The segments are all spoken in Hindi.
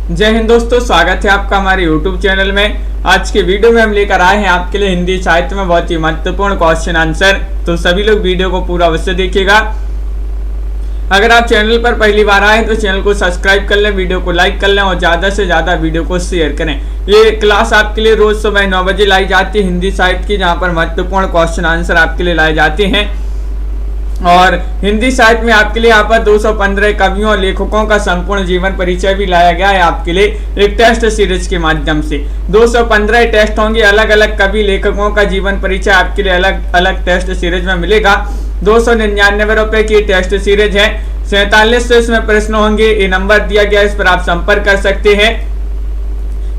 जय हिंद दोस्तों, स्वागत है आपका हमारे YouTube चैनल में। आज के वीडियो में हम लेकर आए हैं आपके लिए हिंदी साहित्य में बहुत ही महत्वपूर्ण क्वेश्चन आंसर। तो सभी लोग वीडियो को पूरा अवश्य देखिएगा। अगर आप चैनल पर पहली बार आए तो चैनल को सब्सक्राइब कर लें, वीडियो को लाइक कर लें और ज़्यादा से ज़्यादा वीडियो को शेयर करें। ये क्लास आपके लिए रोज सुबह 9 बजे लाई जाती है हिंदी साहित्य की, जहाँ पर महत्वपूर्ण क्वेश्चन आंसर आपके लिए लाए जाते हैं। और हिंदी साहित्य में आपके लिए यहाँ पर 215 कवियों और लेखकों का संपूर्ण जीवन परिचय भी लाया गया है आपके लिए एक टेस्ट सीरीज के माध्यम से। 215 टेस्ट होंगे, अलग अलग कवि लेखकों का जीवन परिचय आपके लिए अलग अलग टेस्ट सीरीज में मिलेगा। 299 रुपए की टेस्ट सीरीज है। 47 से इसमें प्रश्न होंगे, ये नंबर दिया गया, इस पर आप संपर्क कर सकते हैं।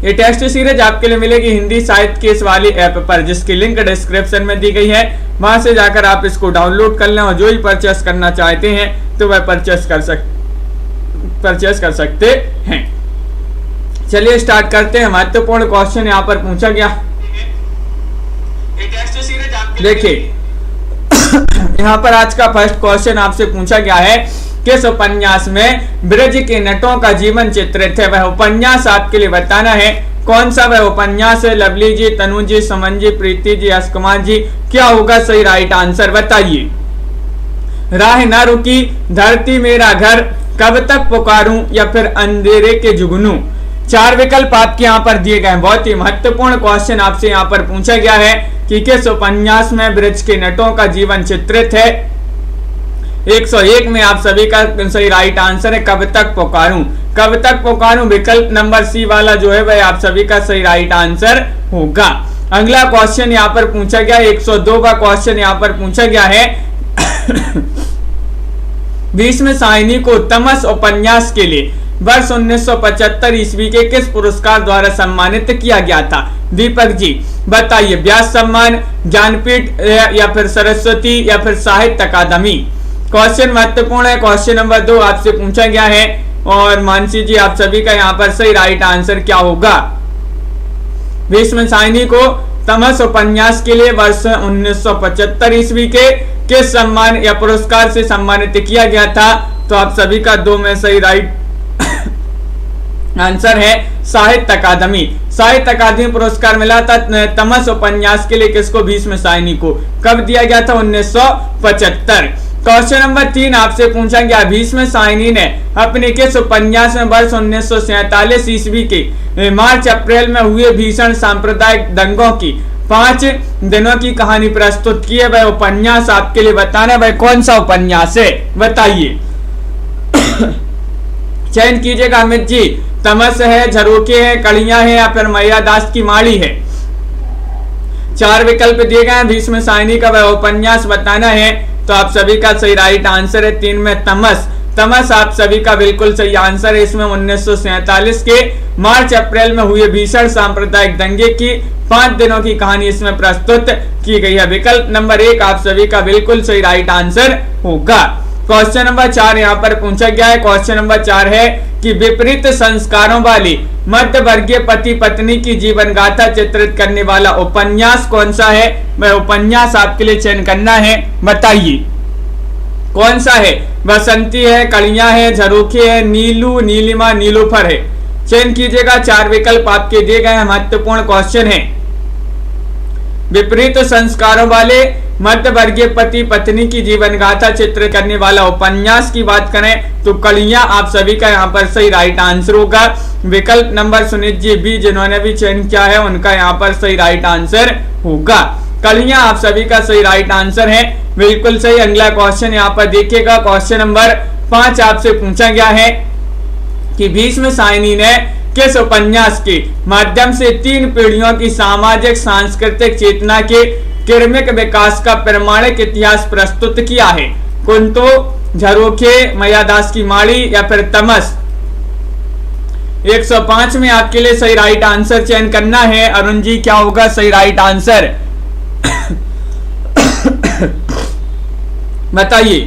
ये टेस्ट सीरीज आपके लिए मिलेगी हिंदी साहित्य के इस वाली ऐप पर, जिसकी लिंक डिस्क्रिप्शन में दी गई है। वहां से जाकर आप इसको डाउनलोड कर लें और जो ही परचेस करना चाहते हैं तो वह परचेस कर सकते हैं। चलिए स्टार्ट करते हैं। महत्वपूर्ण क्वेश्चन यहाँ पर पूछा गया, देखिए यहाँ पर आज का फर्स्ट क्वेश्चन आपसे पूछा गया है, किस उपन्यास में ब्रज के नटों का जीवन चित्रित है? वह उपन्यास आपके लिए बताना है। कौन सा वह उपन्यास है? लवली जी, तनु जी, समन जी, प्रीति जी, अस्कुमार जी, क्या होगा सही राइट आंसर बताइए। राह ना रुकी, धरती मेरा घर, कब तक पुकारूं या फिर अंधेरे के जुगनू। 4 विकल्प आपके यहाँ पर दिए गए। बहुत ही महत्वपूर्ण क्वेश्चन आपसे यहाँ पर पूछा गया है कि किस उपन्यास में ब्रज के नटों का जीवन चित्रित है। 101 में आप सभी का सही राइट आंसर है कब तक पुकारूं। कब तक पुकारूं विकल्प नंबर सी वाला जो है वह आप सभी का सही राइट आंसर होगा। अगला क्वेश्चन यहाँ पर पूछा गया, 102 का क्वेश्चन यहाँ पर पूछा गया है भीष्म साहिनी को तमस उपन्यास के लिए वर्ष 1975 ईस्वी के किस पुरस्कार द्वारा सम्मानित किया गया था? दीपक जी बताइए। व्यास सम्मान, ज्ञानपीठ या फिर सरस्वती या फिर साहित्य अकादमी। क्वेश्चन महत्वपूर्ण है। क्वेश्चन नंबर 2 आपसे पूछा गया है और मानसी जी आप सभी का यहाँ पर सही राइट आंसर क्या होगा? भीष्म साहिनी को तमस उपन्यास के लिए वर्ष 1975 ईस्वी के किस सम्मान या पुरस्कार से सम्मानित किया गया था? तो आप सभी का 2 में सही राइट आंसर है साहित्य अकादमी। साहित्य अकादमी पुरस्कार मिला था तमस उपन्यास के लिए किसको? भीष्म साहिनी को। कब दिया गया था? 1975। क्वेश्चन नंबर 3 आपसे पूछा गया, भीष्म साहिनी ने अपने किस उपन्यास में वर्ष 1947 ईस्वी के मार्च अप्रैल में हुए भीषण सांप्रदायिक दंगों की 5 दिनों की कहानी प्रस्तुत की है? वह उपन्यास आपके लिए बताना, वह कौन सा उपन्यास है बताइए। चयन कीजिएगा अमित जी। तमस है, झरोखे है, कड़ियां है या फिर मैयादास की माड़ी है। 4 विकल्प दिए गए हैं, भीष्म साहिनी का वह उपन्यास बताना है। तो आप सभी का सही राइट आंसर है 3 में तमस। तमस आप सभी का बिल्कुल सही आंसर है। इसमें 1947 के मार्च अप्रैल में हुए भीषण सांप्रदायिक दंगे की 5 दिनों की कहानी इसमें प्रस्तुत की गई है। विकल्प नंबर 1 आप सभी का बिल्कुल सही राइट आंसर होगा। क्वेश्चन नंबर 4 यहाँ पर पूछा गया है। क्वेश्चन नंबर 4 है कि विपरीत संस्कारों वाली मध्य वर्गीय पति पत्नी की जीवन गाथा चित्रित करने वाला उपन्यास कौन सा है? वह उपन्यास आपके लिए चयन करना है, बताइए कौन सा है। बसंती है, कड़ियां है, झरोखे है, नीलू, नीलिमा, नीलोफर है। चयन कीजिएगा। 4 विकल्प आपके दिए गए हैं। महत्वपूर्ण क्वेश्चन है। विपरीत संस्कारों वाले मध्य वर्गीय पति पत्नी की जीवन गाथा चित्र करने वाला उपन्यास की बात करें तो कड़ियां आप सभी का यहाँ पर सही राइट आंसर होगा। विकल्प नंबर सुनीत जी बी जिन्होंने भी चयन किया है उनका यहाँ पर सही राइट आंसर होगा। कड़ियां आप सभी का सही राइट आंसर है, बिल्कुल सही। अगला क्वेश्चन यहाँ पर देखिएगा। क्वेश्चन नंबर 5 आपसे पूछा गया है कि भीष्म साहिनी ने किस उपन्यास के माध्यम से 3 पीढ़ियों की सामाजिक सांस्कृतिक चेतना के क्रमिक विकास का प्रमाणिक इतिहास प्रस्तुत किया है? कुंतो, झरोखे, मैयादास की माड़ी या फिर तमस। 105 में आपके लिए सही राइट आंसर चयन करना है। अरुण जी क्या होगा सही राइट आंसर बताइए।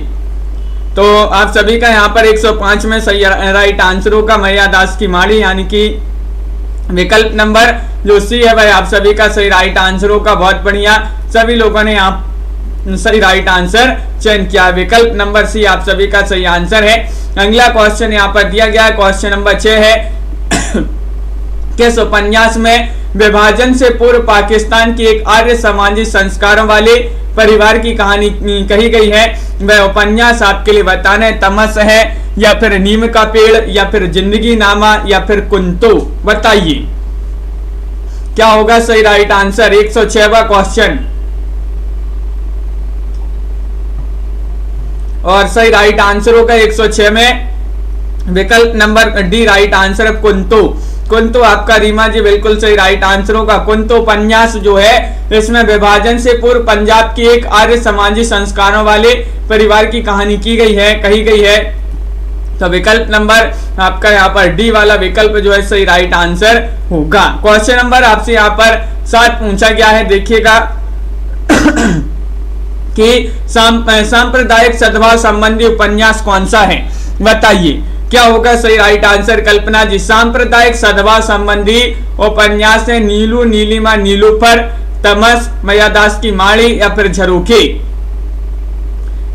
तो आप सभी का यहाँ पर 105 में सही राइट आंसर होगा मैयादास की माड़ी, यानी कि विकल्प नंबर जो सी है वह आप सभी का सही राइट आंसर होगा। बहुत बढ़िया, सभी लोगों ने यहाँ सही राइट आंसर चयन किया। विकल्प नंबर सी आप सभी का सही आंसर है। अगला क्वेश्चन यहाँ पर दिया गया है। क्वेश्चन नंबर 6 है किस उपन्यास में विभाजन से पूर्व पाकिस्तान की एक आर्य सामाजिक संस्कारों वाले परिवार की कहानी कही गई है? वह उपन्यास आपके लिए बताना है तमस है, या फिर नीम का पेड़, या फिर जिंदगी नामा, या फिर कुंतु। बताइए क्या होगा सही राइट आंसर। 106वां क्वेश्चन और सही राइट आंसर होगा 106 में विकल्प नंबर डी राइट आंसर कुंतु। कुंतु आपका रीमा जी बिल्कुल सही राइट आंसर होगा। कुंतु उपन्यास जो है इसमें विभाजन से पूर्व पंजाब की एक आर्य समाजी संस्कारों वाले परिवार की कहानी की गई है, कही गई है। तो विकल्प नंबर आपका यहाँ पर डी वाला विकल्प जो है सही राइट आंसर होगा। क्वेश्चन नंबर आपसे यहाँ पर 7 पूछा गया है, देखिएगा कि सांप्रदायिक सद्भाव संबंधी उपन्यास कौन सा है? बताइए क्या होगा सही राइट आंसर। कल्पना जी सांप्रदायिक सद्भाव संबंधी उपन्यास है नीलू, नीलिमा, नीलूफर, तमस, मैयादास की माड़ी, या फिर झरोखे।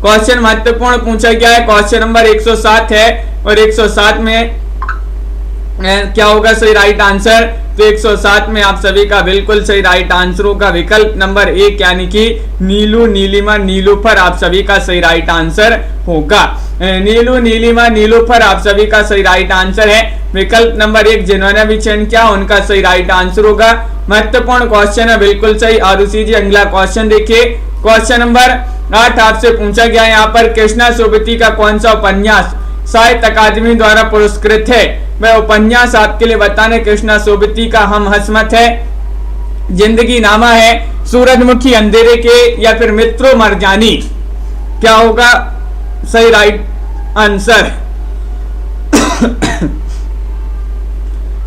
क्वेश्चन महत्वपूर्ण पूछा गया है, क्वेश्चन नंबर 107 है और 107 में क्या होगा सही राइट आंसर। तो 107 में आप सभी का बिल्कुल सही राइट आंसर होगा विकल्प नंबर 1 यानी कि नीलू, नीलिमा, नीलूफर आप सभी का सही राइट आंसर होगा। नीलू, नीलिमा, नीलूफर आप सभी का सही राइट आंसर है। विकल्प नंबर 1 जिन्होंने भी चयन किया उनका सही राइट आंसर होगा। महत्वपूर्ण क्वेश्चन है, बिल्कुल सही। आरुषि जी अगला क्वेश्चन देखिए। क्वेश्चन नंबर 8 आपसे पूछा गया यहाँ पर कृष्णा सोबती का कौन सा उपन्यास साहित्य अकादमी द्वारा पुरस्कृत है? वह उपन्यास आपके लिए बताने कृष्णा सोबती का हम हसमत है, जिंदगी नामा है, सूरजमुखी अंधेरे के, या फिर मित्रों मरजानी। क्या होगा सही राइट आंसर।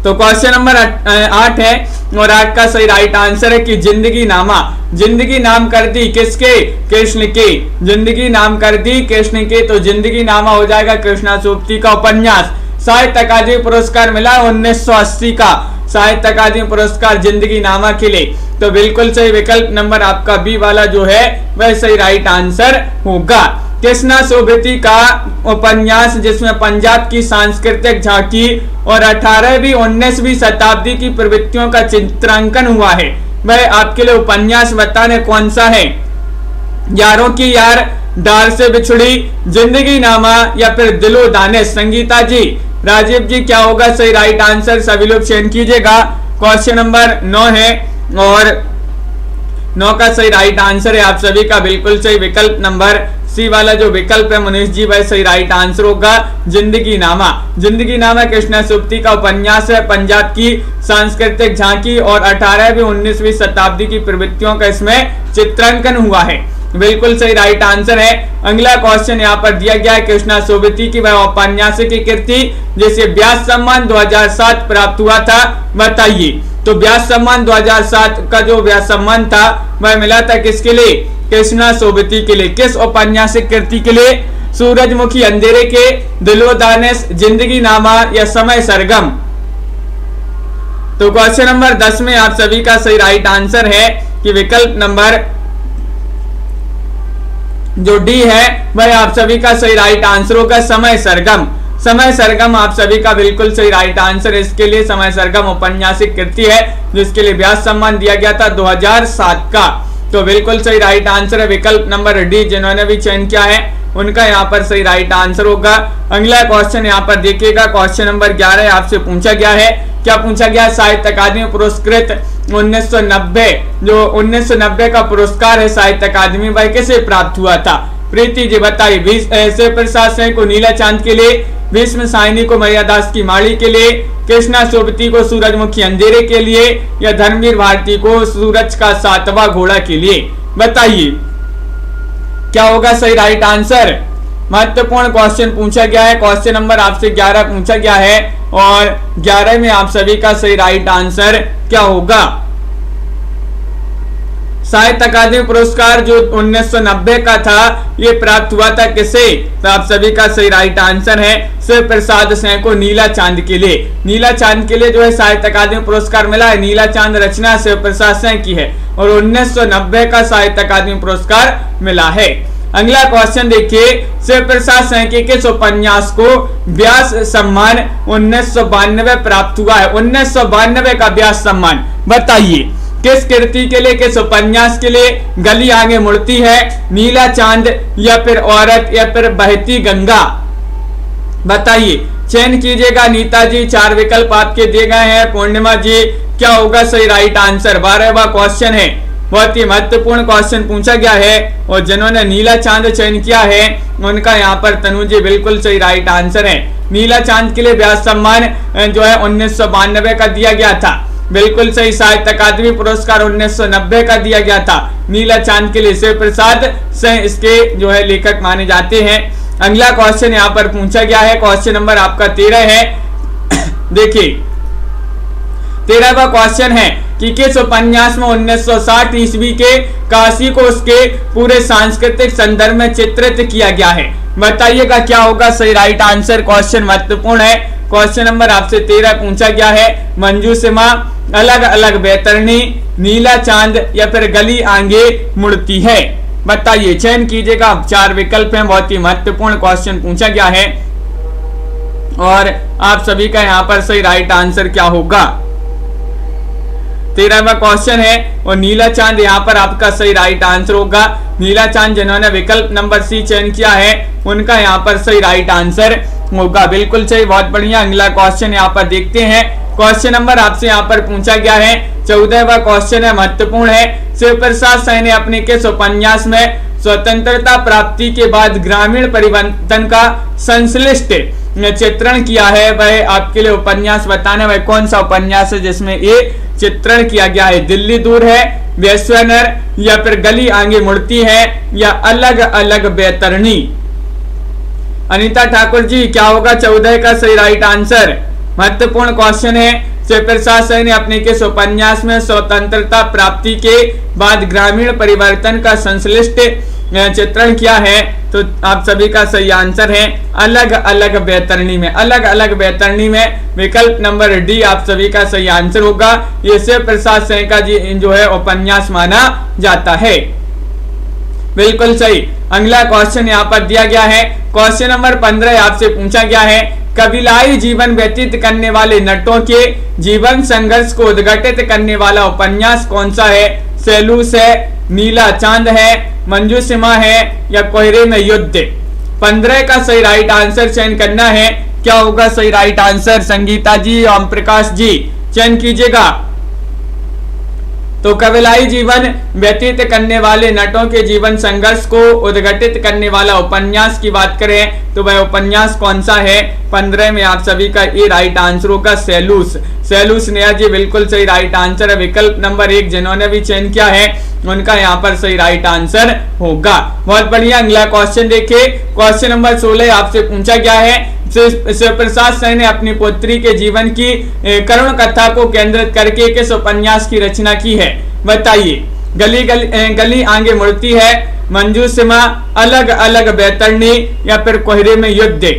तो क्वेश्चन नंबर 8 है और 8 का सही राइट आंसर है कि जिंदगी नामा। जिंदगी नाम कर दी किसके? कृष्ण के। जिंदगी नाम कर दी कृष्ण के, तो जिंदगी नामा हो जाएगा कृष्णा सोबती का उपन्यास। साहित्य अकादमी पुरस्कार मिला 1980 का साहित्य अकादमी पुरस्कार जिंदगी नामा के लिए। तो बिल्कुल सही विकल्प नंबर आपका बी वाला जो है वह सही राइट आंसर होगा। कृष्णा सोबती का उपन्यास जिसमें पंजाब की सांस्कृतिक झांकी और 18वीं 19वीं शताब्दी की प्रवृत्तियों का चित्रांकन हुआ है, वह आपके लिए उपन्यास बताने कौन सा है? यारों की यार, डार से बिछुड़ी, जिंदगी नामा, या फिर दिलो दानिश। संगीता जी, राजीव जी क्या होगा सही राइट आंसर, सभी लोग चयन कीजिएगा। क्वेश्चन नंबर 9 है और 9 का सही राइट आंसर है आप सभी का बिल्कुल सही विकल्प नंबर सी वाला जो विकल्प है मनीष जी वह सही राइट आंसर होगा जिंदगी नामा। जिंदगी नामा कृष्णा सोबती का उपन्यास है, पंजाब की सांस्कृतिक झांकी और 18वीं 19वीं शताब्दी की प्रवृत्तियों का इसमें चित्रांकन हुआ है। बिल्कुल सही राइट आंसर है। अगला क्वेश्चन यहाँ पर दिया गया है कृष्णा सोबती की वह औपन्यासिक की कृति जिसे व्यास सम्मान 2007 प्राप्त हुआ था, बताइए। तो व्यास सम्मान 2007 का जो व्यास सम्मान था वह मिला था किसके लिए? कृष्णा सोबती के लिए। किस औपन्यासिक कृति के लिए? सूरजमुखी अंधेरे के, दिलो दानिश, जिंदगी नामा या समय सरगम। तो क्वेश्चन नंबर 10 में आप सभी का सही राइट आंसर है कि विकल्प नंबर जो डी है वह आप सभी का सही राइट आंसर होगा समय सरगम। समय सरगम आप सभी का बिल्कुल सही राइट आंसर। इसके लिए समय सरगम औपन्यासिक कृति है जिसके लिए व्यास सम्मान दिया गया था 2007 का। तो बिल्कुल सही राइट आंसर है विकल्प नंबर डी। जिन्होंने भी चयन किया है उनका यहाँ पर सही राइट आंसर होगा। अगला क्वेश्चन यहाँ पर देखिएगा, क्वेश्चन नंबर 11 आपसे पूछा गया है। क्या पूछा गया? साहित्य अकादमी पुरस्कृत 1990 जो 1990 का पुरस्कार है साहित्य अकादमी वह किसे प्राप्त हुआ था? प्रीति जी बताइए। शिव प्रसाद सिंह को नीला चांद के लिए, भीष्म साहिनी को मैयादास की माड़ी के लिए, कृष्णा सोबती को सूरजमुखी अंधेरे के लिए या धर्मवीर भारती को सूरज का 7वां घोड़ा के लिए, बताइए क्या होगा सही राइट आंसर। महत्वपूर्ण क्वेश्चन पूछा गया है। क्वेश्चन नंबर आपसे 11 पूछा गया है और 11 में आप सभी का सही राइट आंसर क्या होगा? साहित्य अकादमी पुरस्कार जो 1990 का था ये प्राप्त हुआ था किसे? तो आप सभी का सही राइट आंसर है शिव प्रसाद सिंह को नीला चांद के लिए। नीला चांद के लिए जो है साहित्य अकादमी पुरस्कार मिला है। नीला चांद रचना शिव प्रसाद सिंह की है और 1990 का साहित्य अकादमी पुरस्कार मिला है। अगला क्वेश्चन देखिए, शिव प्रसाद सैंके किस उपन्यास को व्यास सम्मान 1992 प्राप्त हुआ है? 1992 का व्यास सम्मान बताइए किस कृति के लिए, किस उपन्यास के लिए? गली आगे मुड़ती है, नीला चांद, या फिर औरत, या फिर बहती गंगा? बताइए, चयन कीजिएगा। नीता जी, 4 विकल्प आपके दिए गए हैं। पूर्णिमा जी, क्या होगा सही राइट आंसर? 12वां क्वेश्चन है, बहुत ही महत्वपूर्ण क्वेश्चन पूछा गया है, और जिन्होंने नीला चांद चयन किया है उनका यहाँ पर तनु जी बिल्कुल सही राइट आंसर है। नीला चांद के लिए व्यास सम्मान जो है 1992 का दिया गया था, बिल्कुल सही। साहित्य अकादमी पुरस्कार 1990 का दिया गया था। नीला चांद के लिए शिव प्रसाद से इसके जो है लेखक माने जाते हैं। अगला क्वेश्चन यहाँ पर पूछा गया है, क्वेश्चन नंबर आपका 13 है। देखिए 13वां क्वेश्चन है कि किस उपन्यास में 1960 ईस्वी के काशी को उसके पूरे सांस्कृतिक संदर्भ में चित्रित किया गया है? बताइएगा क्या होगा सही राइट आंसर। क्वेश्चन महत्वपूर्ण है। क्वेश्चन नंबर आपसे 13 पूछा गया है, मंजूषिमा, अलग अलग बैतरणी, नीला चांद, या फिर गली आगे मुड़ती है? बताइए, चयन कीजिएगा। 4 विकल्प हैं, बहुत ही महत्वपूर्ण क्वेश्चन पूछा गया है, और आप सभी का यहाँ पर सही राइट आंसर क्या होगा? 13वां क्वेश्चन है, और नीला चांद यहाँ पर आपका सही राइट आंसर होगा। नीला चांद जिन्होंने विकल्प नंबर सी चयन किया है उनका यहाँ पर सही राइट आंसर होगा, बिल्कुल सही, बहुत बढ़िया। अगला क्वेश्चन यहाँ पर देखते हैं। क्वेश्चन नंबर आपसे यहाँ पर पूछा गया है, 14वां क्वेश्चन है, महत्वपूर्ण है। शिव प्रसाद सैन ने अपने किस उपन्यास में स्वतंत्रता प्राप्ति के बाद ग्रामीण परिवर्तन का संश्लिष्ट चित्रण किया है? वह आपके लिए उपन्यास बताने, वह कौन सा उपन्यास है जिसमें ये चित्रण किया गया है? दिल्ली दूर है, वैश्वानर, या फिर गली आगे मुड़ती है, या अलग अलग बैतरणी? अनीता ठाकुर जी, क्या होगा 14 का सही राइट आंसर? महत्वपूर्ण क्वेश्चन है। शिव प्रसाद सैन ने अपने किस उपन्यास में स्वतंत्रता प्राप्ति के बाद ग्रामीण परिवर्तन का संश्लिष्ट चित्रण किया है? तो आप सभी का सही आंसर है अलग अलग बैतरणी में। अलग अलग बैतरणी में विकल्प नंबर डी आप सभी का सही आंसर होगा। ये शिव प्रसाद सैन का जी जो है उपन्यास माना जाता है, बिल्कुल सही। अगला क्वेश्चन यहाँ पर दिया गया है, क्वेश्चन नंबर 15 आपसे पूछा गया है, कबीलाई जीवन व्यतीत करने वाले नटों के जीवन संघर्ष को उद्घाटित करने वाला उपन्यास कौन सा है? सैलूस है, नीला चांद है, मंजूषिमा है, या कोहरे में युद्ध? 15 का सही राइट आंसर चयन करना है। क्या होगा सही राइट आंसर? संगीता जी, ओम प्रकाश जी, चयन कीजिएगा। तो कबीलाई जीवन व्यतीत करने वाले नटों के जीवन संघर्ष को उद्घाटित करने वाला उपन्यास की बात करें तो वह उपन्यास कौन सा है? 15 में आप सभी का ये राइट आंसर होगा सैलूस। सैलूस नेहा जी बिल्कुल सही राइट आंसर है। विकल्प नंबर 1 जिन्होंने भी चयन किया है उनका यहाँ पर सही राइट आंसर होगा। बहुत बढ़िया। अगला क्वेश्चन देखिए, क्वेश्चन नंबर 16 आपसे पूछा गया है, शिव प्रसाद सैन ने अपनी पुत्री के जीवन की करुण कथा को केंद्रित करके किस उपन्यास की रचना की है? बताइए। गली आगे मुड़ती है, मंजूषिमा, अलग अलग बैतरणी, या फिर कोहरे में युद्ध?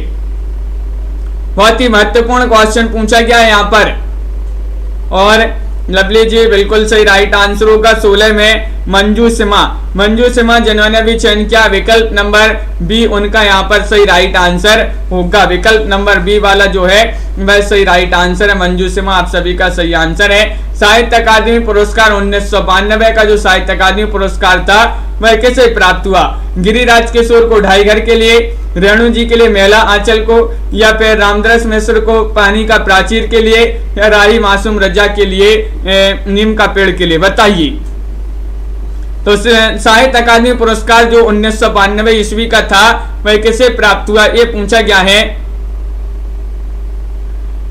बहुत ही महत्वपूर्ण क्वेश्चन पूछा गया है यहाँ पर, और लवली जी बिल्कुल सही राइट आंसर होगा 16 में मंजूषिमा। मंजूषिमा जिन्होंने भी चयन किया विकल्प नंबर बी उनका यहाँ पर सही राइट आंसर होगा। विकल्प नंबर बी वाला जो है वह सही राइट आंसर है, मंजूषिमा आप सभी का सही आंसर है। साहित्य अकादमी पुरस्कार 1992 का जो साहित्य अकादमी पुरस्कार था वह किसे प्राप्त हुआ? गिरिराज किशोर को ढाई घर के लिए, रेणु जी के लिए मेला आंचल को, या फिर रामदास मिश्र को पानी का प्राचीर के लिए, या राही मासूम रजा के लिए नीम का पेड़ के लिए? बताइए। तो साहित्य अकादमी पुरस्कार जो 1992 ईस्वी का था वह किसे प्राप्त हुआ ये पूछा गया है,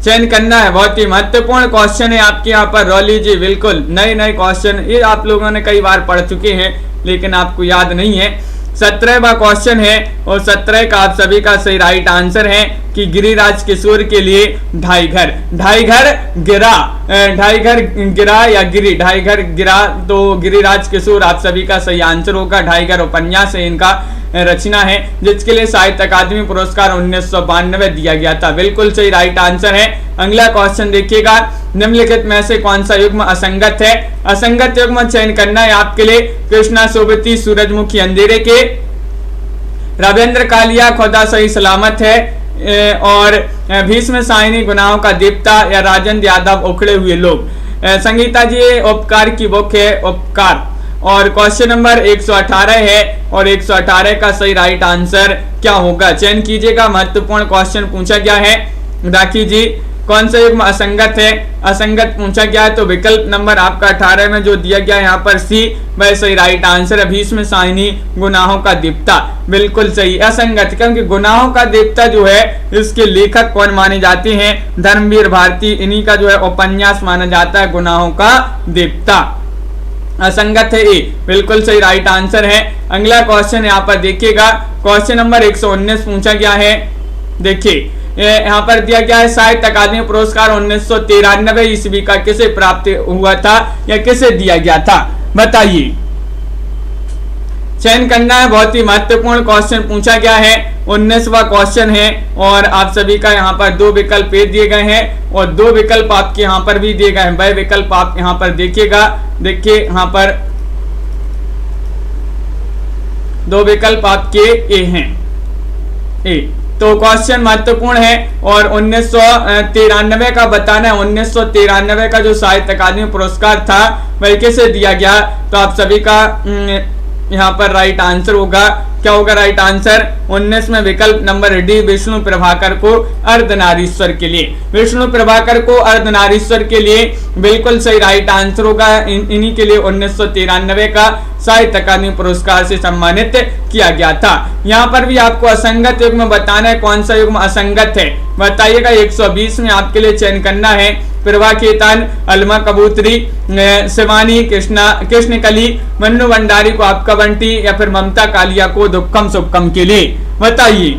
चयन करना है। बहुत ही महत्वपूर्ण क्वेश्चन है आपके यहाँ पर। रॉली जी बिल्कुल नए क्वेश्चन ये आप लोगों ने कई बार पढ़ चुके हैं लेकिन आपको याद नहीं है। 17वां क्वेश्चन है और 17 का आप सभी का सही राइट आंसर है कि गिरिराज किशोर के लिए ढाई घर गिरा या गिरी ढाई घर गिरा, तो गिरिराज किशोर आप सभी का सही आंसर होगा। ढाई घर उपन्यास है इनका रचना है जिसके लिए साहित्य अकादमी पुरस्कार 1992 दिया गया था। बिल्कुल सही राइट आंसर है। अगला क्वेश्चन देखिएगा, निम्नलिखित में से कौन सा युग्म असंगत है? असंगत युग्म चयन करना है आपके लिए। कृष्णा सोबती सूरजमुखी अंधेरे के, रविंद्र कालिया खुदा सही सलामत है, और भीष्म साइनी गुनाहों का दीप्ता या राजेंद्र यादव उखड़े हुए लोग। संगीता जी उपकार की बुक है उपकार। और क्वेश्चन नंबर 118 है और 118 का सही राइट आंसर क्या होगा, चयन कीजिएगा। महत्वपूर्ण क्वेश्चन पूछा गया है। राखी जी कौन सा युग्म असंगत है, असंगत पूछा गया है, तो विकल्प नंबर आपका 18 में जो दिया गया है यहाँ पर सी, वह सही राइट आंसर है। भीष्म साइनी गुनाहों का दीप्ता बिल्कुल सही। असंगत क्योंकि गुनाहों का दीप्ता जो है इसके लेखक कौन माने जाते हैं, धर्मवीर भारती, इन्हीं का जो है उपन्यास माना जाता है गुनाहों का दीप्ता। असंगत है ए, बिल्कुल सही राइट आंसर है। अगला क्वेश्चन यहाँ पर देखिएगा, क्वेश्चन नंबर 119 पूछा गया है। देखिए यहाँ पर दिया गया है साहित्य अकादमी पुरस्कार 1993 ईस्वी का किसे प्राप्त हुआ था या किसे दिया गया था, बताइए। चयन करना है, बहुत ही महत्वपूर्ण क्वेश्चन पूछा गया है। 19वां क्वेश्चन है और आप सभी का यहाँ पर 2 विकल्प दिए गए हैं और 2 विकल्प आपके यहाँ पर भी दिए गए हैं। वह विकल्प आप यहाँ पर देखिएगा। देखिए यहाँ पर 2 विकल्प आपके ए हैं। ए तो क्वेश्चन महत्वपूर्ण है और 1993 का बताना है। 1993 का जो साहित्य अकादमी पुरस्कार था वह किसे दिया गया, तो आप सभी का यहाँ पर राइट आंसर होगा, क्या होगा राइट आंसर 19 में विकल्प नंबर डी, विष्णु प्रभाकर को अर्धनारीश्वर के लिए। विष्णु प्रभाकर को अर्धनारीश्वर के लिए बिल्कुल सही राइट आंसर होगा। इन्हीं के लिए 1993 का साहित्य अकादमी पुरस्कार से सम्मानित किया गया था। यहाँ पर भी आपको असंगत युग्म बताना है, कौन सा युग्म असंगत है बताइएगा। 120 में आपके लिए चयन करना है। प्रभा खेतान, अलमा कबूतरी, शिवानी कृष्णकली, मन्नू भंडारी को आपका बंटी या फिर ममता कालिया को दुक्कम सुक्कम के लिए, बताइए।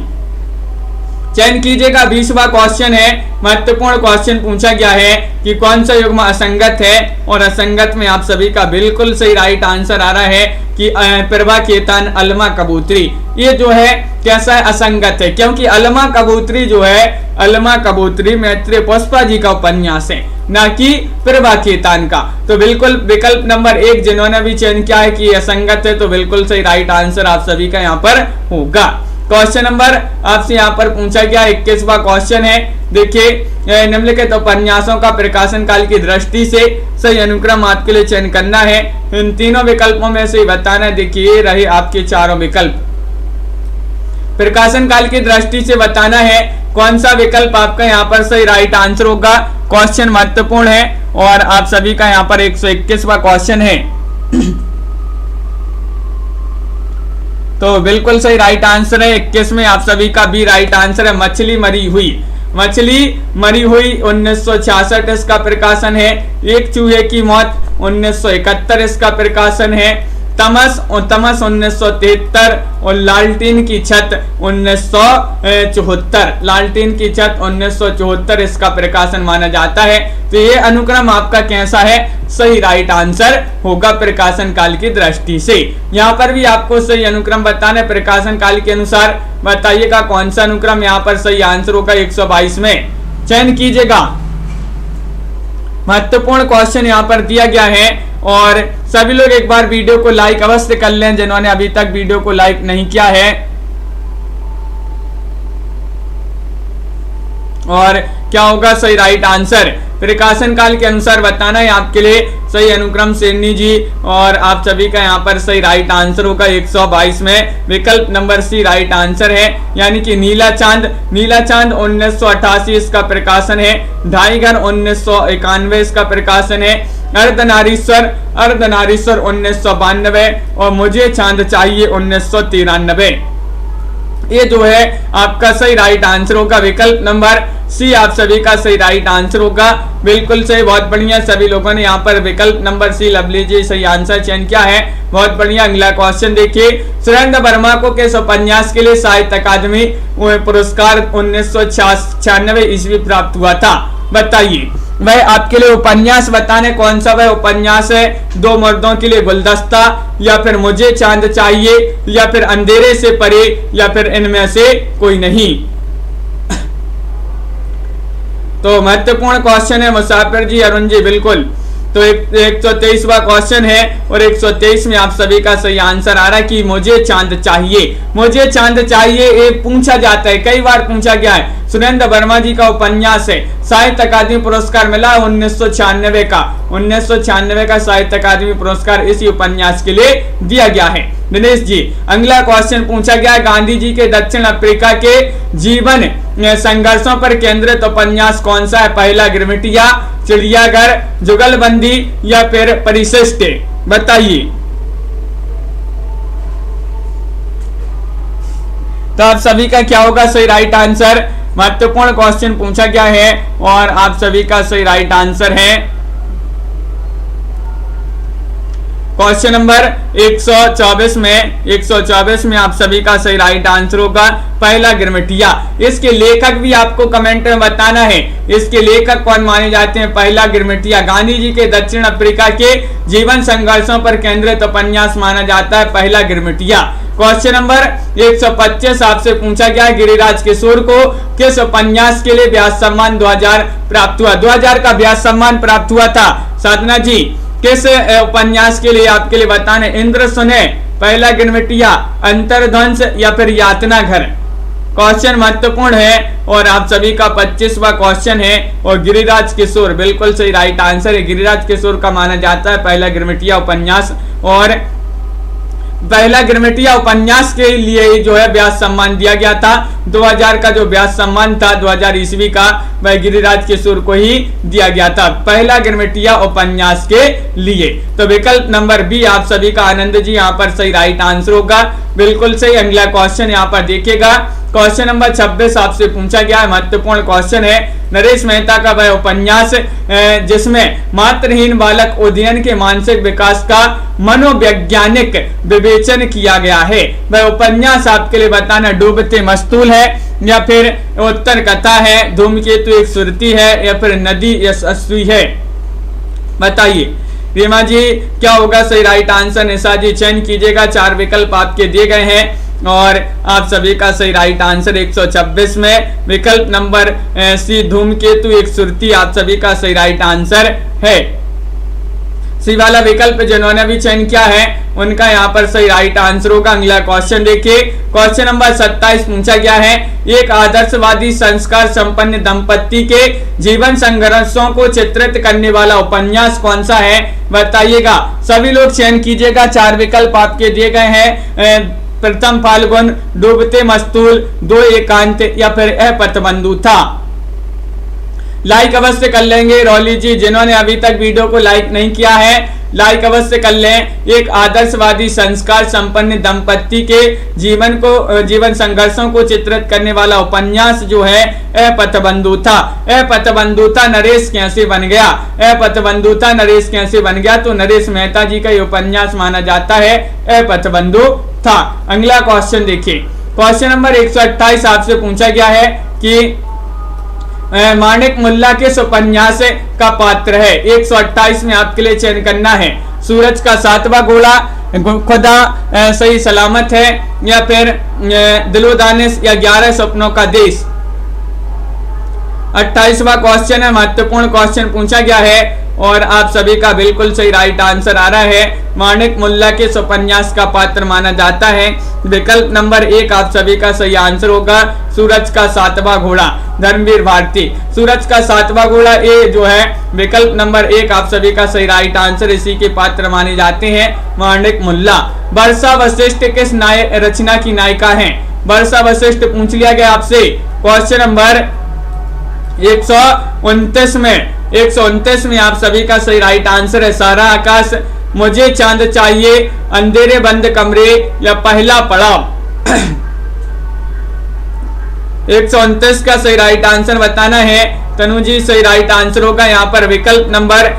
चयन कीजिएगा। 20वां क्वेश्चन है, महत्वपूर्ण क्वेश्चन पूछा गया है कि कौन सा युग्म असंगत है और असंगत में आप सभी का बिल्कुल सही राइट आंसर आ रहा है कि प्रभा खेतान, अलमा कबूतरी। ये जो है कैसा है, असंगत है, क्योंकि अलमा कबूतरी जो है, अलमा कबूतरी मैत्रेय पुष्पा जी का उपन्यास है, ना कि प्रभा खेतान का। तो बिल्कुल विकल्प नंबर 1 जिन्होंने भी चयन किया है कि असंगत है, तो बिल्कुल सही राइट आंसर आप सभी का यहाँ पर होगा। क्वेश्चन नंबर आपसे यहाँ पर पूछा गया 21वां क्वेश्चन है। देखिए निम्नलिखित उपन्यासों का प्रकाशन काल की दृष्टि से सही अनुक्रम आपके लिए चयन करना है। इन तीनों विकल्पों में से बताना है। देखिए रहे आपके चारों विकल्प। प्रकाशन काल की दृष्टि से बताना है कौन सा विकल्प आपका यहाँ पर सही राइट आंसर होगा। क्वेश्चन महत्वपूर्ण है और आप सभी का यहाँ पर 121वां क्वेश्चन है। तो बिल्कुल सही राइट आंसर है 21 में आप सभी का भी राइट आंसर है। मछली मरी हुई, मछली मरी हुई 1966 इसका प्रकाशन है। एक चूहे की मौत 1971 इसका प्रकाशन है। तमस 1973 और लालटेन की छत 1974, लालटेन की छत 1974 इसका प्रकाशन माना जाता है। तो ये अनुक्रम आपका कैसा है, सही राइट आंसर होगा प्रकाशन काल की दृष्टि से। यहाँ पर भी आपको सही अनुक्रम बताना है प्रकाशन काल के अनुसार। बताइएगा कौन सा अनुक्रम यहाँ पर सही आंसर होगा। 122 में चयन कीजिएगा। महत्वपूर्ण क्वेश्चन यहाँ पर दिया गया है और सभी लोग एक बार वीडियो को लाइक अवश्य कर लें जिन्होंने अभी तक वीडियो को लाइक नहीं किया है। और क्या होगा सही राइट आंसर, प्रकाशन काल के अनुसार बताना है आपके लिए सही अनुक्रम सेनी जी। और आप सभी का यहाँ पर सही राइट आंसर होगा 122 में विकल्प नंबर सी राइट आंसर है, यानी कि नीला चांद। नीला चांद 1988 इसका प्रकाशन है। ढाई घर 1991 इसका प्रकाशन है। अर्धनारीश्वर 1992 और मुझे चांद चाहिए 1993। ये जो है आपका सही राइट आंसर होगा। विकल्प नंबर सी आप सभी का सही राइट आंसर होगा। बिल्कुल सही, बहुत बढ़िया। सभी लोगों ने यहाँ पर विकल्प नंबर सी लवली जी सही आंसर चयन किया है, बहुत बढ़िया। अगला क्वेश्चन देखिए, सुरेंद्र वर्मा को किस उपन्यास के लिए साहित्य अकादमी पुरस्कार 1996 ईस्वी प्राप्त हुआ था, बताइए। वह आपके लिए उपन्यास बताने कौन सा वह उपन्यास है। दो मर्दों के लिए गुलदस्ता, या फिर मुझे चांद चाहिए, या फिर अंधेरे से परे, या फिर इनमें से कोई नहीं। तो महत्वपूर्ण क्वेश्चन है मुसाफिर जी, अरुण जी, बिल्कुल। तो 123वां क्वेश्चन है और 123 में आप सभी का सही आंसर आ रहा है कि मुझे चांद चाहिए, मुझे चांद चाहिए। ये पूछा जाता है, कई बार पूछा गया है। सुरेंद्र वर्मा जी का उपन्यास है, साहित्य अकादमी पुरस्कार मिला 1996 का, 1996 का साहित्य अकादमी पुरस्कार इसी उपन्यास के लिए दिया गया है। दिनेश जी, अगला क्वेश्चन पूछा गया है, गांधी जी के दक्षिण अफ्रीका के जीवन संघर्षों पर केंद्रित उपन्यास कौन सा है? पहला गिरमिटिया, चिड़ियाघर, जुगलबंदी या फिर परिशिष्ट, बताइए। तो आप सभी का क्या होगा सही राइट आंसर? महत्वपूर्ण क्वेश्चन पूछा गया है और आप सभी का सही राइट आंसर है क्वेश्चन नंबर 124 में आप सभी का सही राइट आंसर होगा पहला गिरमिटिया। इसके लेखक भी आपको कमेंट में बताना है, इसके लेखक कौन माने जाते हैं? पहला गिरमिटिया गांधी जी के दक्षिण अफ्रीका के जीवन संघर्षों पर केंद्रित उपन्यास माना जाता है पहला गिरमिटिया। क्वेश्चन नंबर 125 आपसे पूछा गया, गिरिराज किशोर को किस उपन्यास के लिए व्यास सम्मान 2000 प्राप्त हुआ? 2000 का व्यास सम्मान प्राप्त हुआ था। साधना जी, किस उपन्यास के लिए आपके लिए बताना? इंद्र सुने, पहला गिरमिटिया, अंतर्ध्वंस या फिर यातना घर? क्वेश्चन महत्वपूर्ण है और आप सभी का 25वां क्वेश्चन है और गिरिराज किशोर बिल्कुल सही राइट आंसर है। गिरिराज किशोर का माना जाता है पहला गिरमिटिया उपन्यास और पहला गिरमिटिया उपन्यास के लिए जो है व्यास सम्मान दिया गया था। 2000 का जो व्यास सम्मान था 2000 ईस्वी का, वह गिरिराज किशोर को ही दिया गया था पहला गिरमिटिया उपन्यास के लिए। तो विकल्प नंबर बी आप सभी का आनंद जी यहाँ पर सही राइट आंसर होगा, बिल्कुल सही। अगला क्वेश्चन यहाँ पर देखिएगा, क्वेश्चन नंबर 26 आपसे पूछा गया है, महत्वपूर्ण क्वेश्चन है। नरेश मेहता का वह उपन्यास जिसमें मात्रहीन बालक उदयन के मानसिक विकास का मनोवैज्ञानिक विवेचन किया गया है, वह उपन्यास आपके लिए बताना डूबते मस्तूल है या फिर उत्तर कथा है, धूमकेतु एक सुरती है या फिर नदी यशस्वी है, बताइए। रीमा जी क्या होगा सही राइट आंसर? निशा जी चयन कीजिएगा, 4 विकल्प आपके दिए गए हैं और आप सभी का सही राइट आंसर 126 में विकल्प नंबर सी धूमकेतु एक सुरती आप सभी का सही राइट आंसर है। सी वाला विकल्प जिन्होंने भी चयन किया है उनका यहाँ पर सही राइट आंसर होगा। अगला क्वेश्चन देखिए, क्वेश्चन नंबर 27 पूछा गया है, एक आदर्शवादी संस्कार संपन्न दंपति के जीवन संघर्षों को चित्रित करने वाला उपन्यास कौन सा है? बताइएगा, सभी लोग चयन कीजिएगा। 4 विकल्प आपके दिए गए हैं, प्रथम फाल्गुन, डूबते मस्तूल, 2 एकांत या फिर पथबंधु था। लाइक अवश्य कर लेंगे रॉली जी, जिन्होंने अभी तक वीडियो को लाइक नहीं किया है लाइक अवश्य कर लें। एक आदर्शवादी संस्कार संपन्न दंपति के जीवन संघर्षों को चित्रित करने वाला उपन्यास जो है पथबंधुता। पथबंधुता नरेश कैसे बन गया? पथबंधुता नरेश कैसे बन गया? तो नरेश मेहता जी का ये उपन्यास माना जाता है पथबंधुता। अगला क्वेश्चन देखिए, क्वेश्चन नंबर 128 आपसे पूछा गया है कि माणिक मुल्ला किस उपन्यास का पात्र है? 128 में आपके लिए चयन करना है। सूरज का 7वां घोड़ा, खुदा सही सलामत है या फिर दिलो दानिश या 11 सपनों का देश। 28वां क्वेश्चन है, महत्वपूर्ण क्वेश्चन पूछा गया है और आप सभी का बिल्कुल सही राइट आंसर आ रहा है। माणिक मुल्ला के उपन्यास का पात्र माना जाता है विकल्प नंबर 1 आप सभी का सही आंसर होगा, सूरज का 7वां घोड़ा, धर्मवीर भारती। सूरज का 7वां घोड़ा ये जो है विकल्प नंबर 1 आप सभी का सही राइट आंसर, इसी के पात्र माने जाते हैं माणिक मुल्ला। वर्षा वशिष्ठ किस रचना की नायिका हैं? वर्षा वशिष्ठ पूछ लिया गया आपसे क्वेश्चन नंबर 129 में आप सभी का सही राइट आंसर है सारा आकाश, मुझे चांद चाहिए, अंधेरे बंद कमरे या पहला पड़ाव। 129 का सही राइट आंसर बताना है। तनु जी सही राइट आंसर होगा यहाँ पर विकल्प नंबर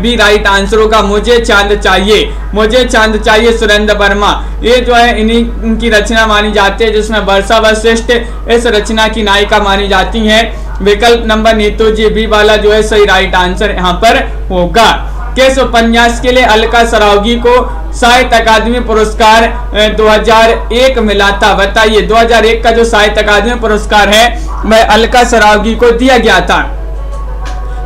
बी राइट आंसर होगा, मुझे चांद चाहिए। मुझे चांद चाहिए सुरेंद्र वर्मा, ये जो है इन्हीं की रचना मानी जाती है जिसमें वर्षा वशिष्ठ इस रचना की नायिका मानी जाती हैं। विकल्प नंबर नीतू जी बी वाला जो है सही राइट आंसर यहाँ पर होगा। किस उपन्यास के लिए अलका सरावगी को साहित्य अकादमी पुरस्कार 2001 मिला था? बताइए, 2001 का जो साहित्य अकादमी पुरस्कार है वह अलका सरावगी को दिया गया था।